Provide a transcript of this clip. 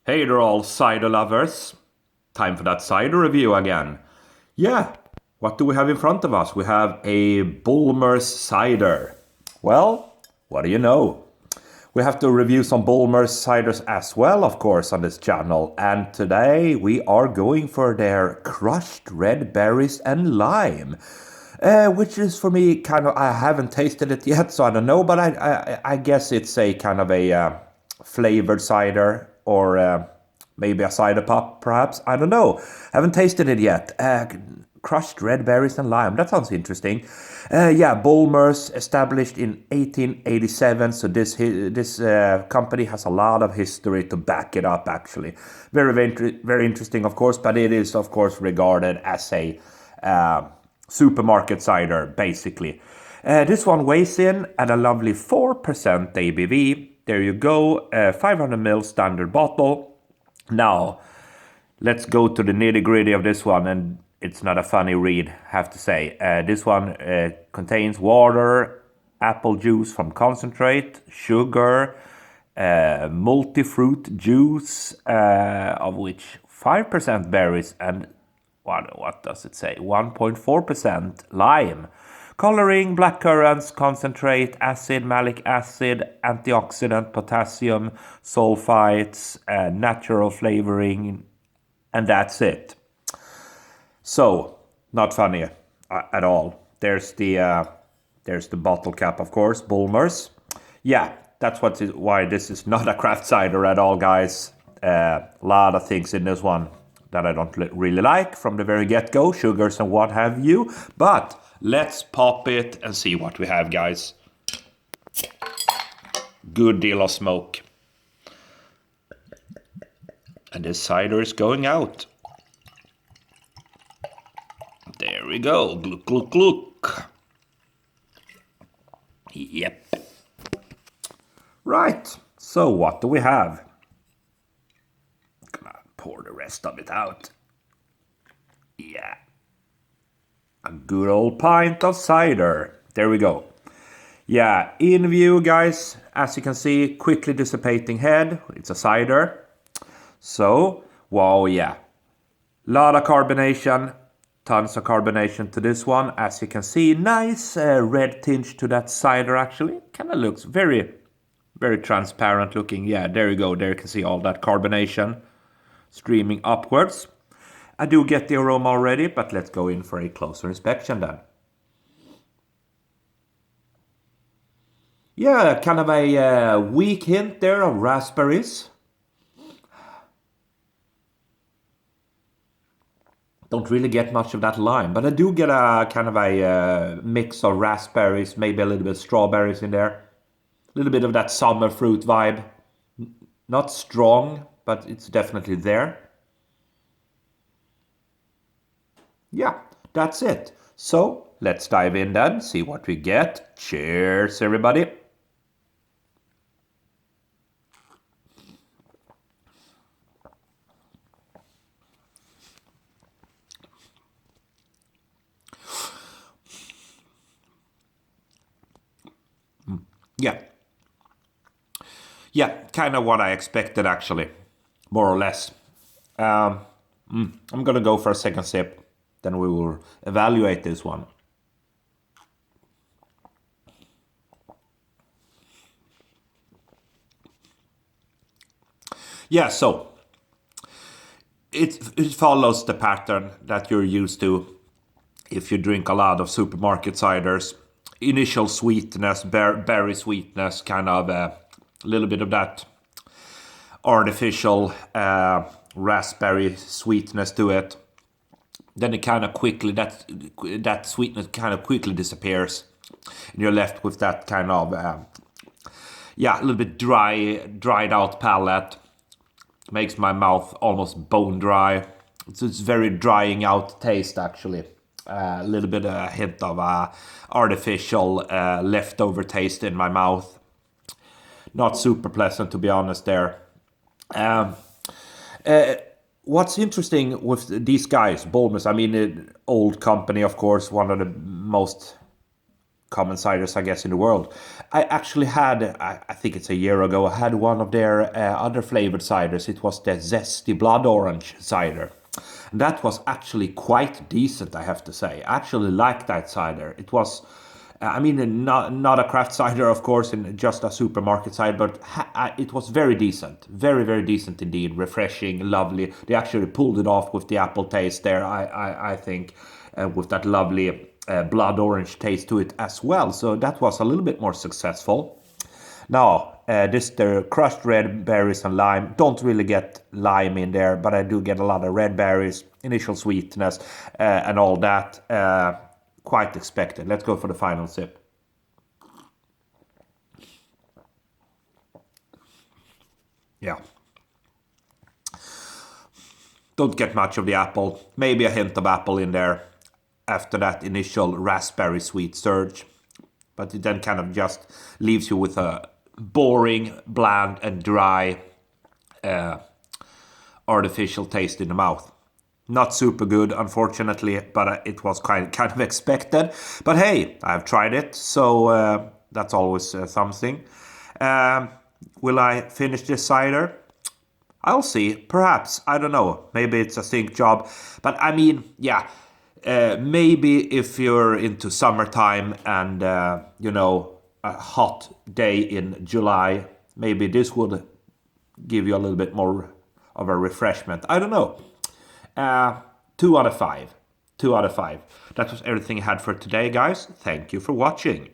Hey there all cider lovers. Time for that cider review again. Yeah, what do we have in front of us? We have a Bulmers cider. Well, what do you know? We have to review some Bulmers ciders as well, of course, on this channel. And today we are going for their crushed red berries and lime. Which is for me kind of, I haven't tasted it yet, so I don't know, but I guess it's a kind of a flavored cider or maybe a cider pop, perhaps. I don't know. Haven't tasted it yet. Crushed red berries and lime. That sounds interesting. Yeah, Bulmers, established in 1887. So this company has a lot of history to back it up. Actually, very interesting, of course. But it is, of course, regarded as a supermarket cider, basically. This one weighs in at a lovely 4% ABV. There you go, 500 ml standard bottle. Now, let's go to the nitty gritty of this one, and it's not a funny read, have to say. This one contains water, apple juice from concentrate, sugar, multi-fruit juice, of which 5% berries and what does it say? 1.4% lime. Coloring, black currants, concentrate, acid, malic acid, antioxidant, potassium, sulfites, natural flavoring, and that's it. So, not funny at all. There's the bottle cap, of course, Bulmers. Yeah, that's why this is not a craft cider at all, guys. A lot of things in this one that I don't really like from the very get-go, sugars and what have you. But let's pop it and see what we have, guys. Good deal of smoke. And this cider is going out. There we go. Gluck, gluck, gluck. Yep. Right. So what do we have? Gonna pour the rest of it out. Yeah. A good old pint of cider. There we go. Yeah, in view, guys, as you can see, quickly dissipating head. It's a cider. So, wow, yeah. Lot of carbonation. Tons of carbonation to this one. As you can see, nice red tinge to that cider, actually. Kind of looks very, very transparent looking. Yeah, there you go. There you can see all that carbonation streaming upwards. I do get the aroma already, but let's go in for a closer inspection then. Yeah, kind of a weak hint there of raspberries. Don't really get much of that lime, but I do get a kind of a mix of raspberries, maybe a little bit of strawberries in there. A little bit of that summer fruit vibe. Not strong, but it's definitely there. Yeah, that's it. So let's dive in then, see what we get. Cheers, everybody. Yeah. Yeah, kind of what I expected, actually. More or less. I'm going to go for a second sip. Then we will evaluate this one. Yeah, so it follows the pattern that you're used to if you drink a lot of supermarket ciders. Initial sweetness, berry sweetness, kind of a little bit of that artificial raspberry sweetness to it. Then it kind of quickly, that sweetness kind of quickly disappears. And you're left with that kind of, yeah, a little bit dried out palate. Makes my mouth almost bone dry. It's very drying out taste, actually. A little bit a hint of artificial leftover taste in my mouth. Not super pleasant, to be honest there. What's interesting with these guys, Bulmers, I mean, old company, of course, one of the most common ciders, I guess, in the world. I actually had, I think it's a year ago, I had one of their other flavored ciders. It was the zesty blood orange cider. That was actually quite decent, I have to say. I actually liked that cider. It was, I mean, not a craft cider, of course, in just a supermarket cider, but it was very decent. Very, very decent indeed. Refreshing, lovely. They actually pulled it off with the apple taste there, I think, with that lovely blood orange taste to it as well. So that was a little bit more successful. Now, the crushed red berries and lime. Don't really get lime in there, but I do get a lot of red berries, initial sweetness, and all that. Quite expected. Let's go for the final sip. Yeah. Don't get much of the apple. Maybe a hint of apple in there after that initial raspberry sweet surge. But it then kind of just leaves you with a boring, bland, and dry artificial taste in the mouth. Not super good, unfortunately, but it was kind of expected. But hey, I've tried it, so that's always something. Will I finish this cider? I'll see. Perhaps. I don't know. Maybe it's a sink job. But I mean, yeah. Maybe if you're into summertime and, a hot day in July, maybe this would give you a little bit more of a refreshment. I don't know. 2 out of 5. 2 out of 5. That was everything I had for today, guys. Thank you for watching.